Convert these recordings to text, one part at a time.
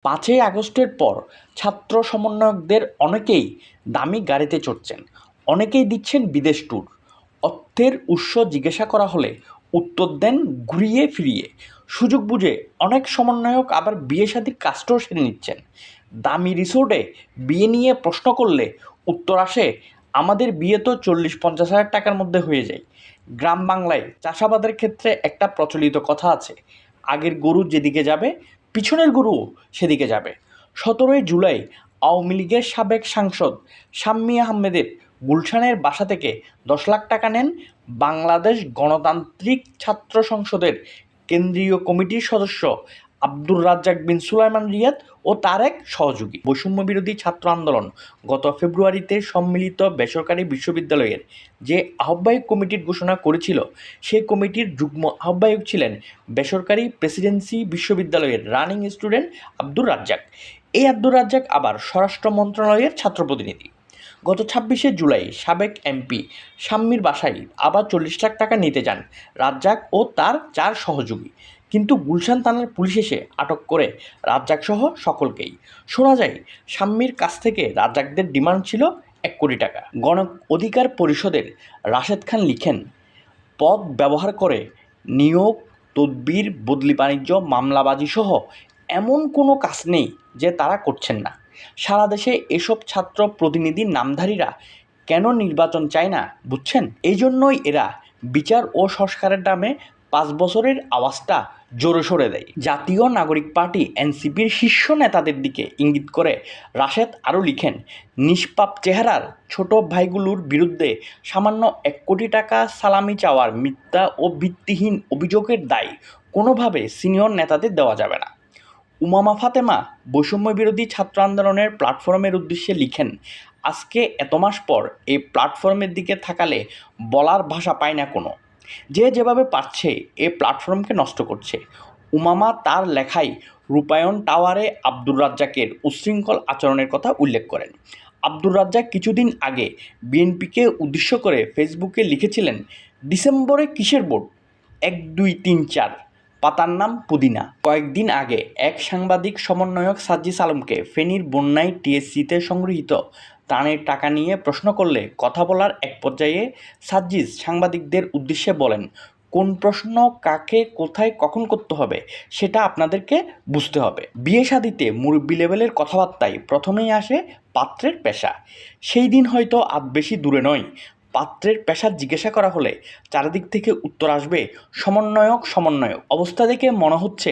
5ই আগস্টের পর ছাত্র সমন্বয়কদের অনেকেই দামি গাড়িতে চড়ছেন, অনেকেই দিচ্ছেন বিদেশ ট্যুর। অর্থের উৎস জিজ্ঞাসা করা হলে উত্তর দেন ঘুরিয়ে ফিরিয়ে। সুযোগ বুঝে অনেক সমন্বয়ক আবার বিয়ে-শাদির কাজটাও সেরে নিচ্ছেন। দামি রিসোর্টে বিয়ে নিয়ে প্রশ্ন করলে উত্তর আসে, আমাদের বিয়ে তো 40-50 হাজার টাকার মধ্যে হয়ে যায়। গ্রাম বাংলায় চাষাবাদের ক্ষেত্রে একটা প্রচলিত কথা আছে, আগের গরু যেদিকে যাবে পিছনের গরুও সেদিকে যাবে। 17ই জুলাই আওয়ামী লীগের সাবেক সাংসদ শাম্মী আহমেদের গুলশানের বাসা থেকে 10 লাখ টাকা নেন বাংলাদেশ গণতান্ত্রিক ছাত্র সংসদের কেন্দ্রীয় কমিটির সদস্য আব্দুর রাজ্জাক বিন সুলাইমান রিয়াদ ও তার এক সহযোগী। বৈষম্যবিরোধী ছাত্র আন্দোলন গত ফেব্রুয়ারিতে সম্মিলিত বেসরকারি বিশ্ববিদ্যালয়ের যে আহ্বায়ক কমিটির ঘোষণা করেছিল, সেই কমিটির যুগ্ম আহ্বায়ক ছিলেন বেসরকারি প্রেসিডেন্সি বিশ্ববিদ্যালয়ের রানিং স্টুডেন্ট আব্দুর রাজ্জাক। এই আব্দুর রাজ্জাক আবার স্বরাষ্ট্র মন্ত্রণালয়ের ছাত্র প্রতিনিধি। গত 26শে জুলাই সাবেক এমপি শাম্মীর বাসায় আবার 40 লাখ টাকা নিতে যান রাজ্জাক ও তার 4 সহযোগী, কিন্তু গুলশান থানার পুলিশ এসে আটক করে রাজ্জাকসহ সকলকেই। শোনা যায় শাম্মীর কাছ থেকে রাজ্জাকদের ডিমান্ড ছিল 1 কোটি টাকা। গণ অধিকার পরিষদের রাশেদ খান লিখেন, পদ ব্যবহার করে নিয়োগ, তদবির, বদলি বাণিজ্য, মামলাবাজিসহ এমন কোনো কাজ নেই যে তারা করছেন না। সারা দেশে এসব ছাত্র প্রতিনিধির নামধারীরা কেন নির্বাচন চায় না বুঝছেন? এই জন্যই এরা বিচার ও সংস্কারের নামে 5 বছরের আওয়াজটা জোরে সরে দেয়। জাতীয় নাগরিক পার্টি এনসিপির শীর্ষ নেতাদের দিকে ইঙ্গিত করে রাশেদ আরও লিখেন, নিষ্পাপ চেহারার ছোট ভাইগুলোর বিরুদ্ধে সামান্য 1 কোটি টাকা সালামি চাওয়ার মিথ্যা ও ভিত্তিহীন অভিযোগের দায় কোনোভাবে সিনিয়র নেতাদের দেওয়া যাবে না। উমামা ফাতেমা বৈষম্যবিরোধী ছাত্র আন্দোলনের প্ল্যাটফর্মের উদ্দেশ্যে লিখেন, আজকে এত মাস পর এই প্ল্যাটফর্মের দিকে তাকালে বলার ভাষা পায় না কোনো। যে যেভাবে পারছে এই প্ল্যাটফর্মকে নষ্ট করছে। উমামা তার লেখায় রূপায়ণ টাওয়ারে আব্দুর রাজ্জাকের উচ্ছৃঙ্খল আচরণের কথা উল্লেখ করেন। আব্দুর রাজ্জাক কিছুদিন আগে বিএনপিকে উদ্দেশ্য করে ফেসবুকে লিখেছিলেন, ডিসেম্বরে কিসের ভোট, 1, 2, 3, 4, পাতার নাম পুদিনা। কয়েকদিন আগে এক সাংবাদিক সমন্বয়ক সাজ্জিস আলমকে ফেনীর বন্যায় টিএসসিতে সংগৃহীত ত্রাণের টাকা নিয়ে প্রশ্ন করলে কথা বলার এক পর্যায়ে সাজ্জিস সাংবাদিকদের উদ্দেশ্যে বলেন, কোন প্রশ্ন কাকে কোথায় কখন করতে হবে সেটা আপনাদেরকে বুঝতে হবে। বিয়ে শাদিতে মুরব্বি লেভেলের কথাবার্তায় প্রথমেই আসে পাত্রের পেশা। সেই দিন হয়তো আজ বেশি দূরে নয়, পাত্রের পেশা জিজ্ঞাসা করা হলে চারিদিক থেকে উত্তর আসবে সমন্বয়ক সমন্বয়ক। অবস্থা দেখে মনে হচ্ছে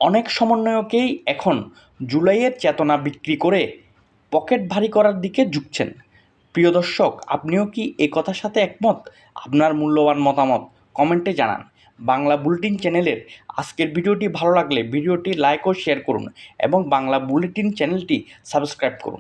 অনেক সমন্বয়কেই এখন জুলাইয়ের চেতনা বিক্রি করে পকেট ভারী করার দিকে ঝুঁকছেন। প্রিয় দর্শক, আপনিও কি এই কথার সাথে একমত? আপনার মূল্যবান মতামত কমেন্টে জানান। বাংলা বুলেটিন চ্যানেলের আজকের ভিডিওটি ভালো লাগলে ভিডিওটি লাইক ও শেয়ার করুন এবং বাংলা বুলেটিন চ্যানেলটি সাবস্ক্রাইব করুন।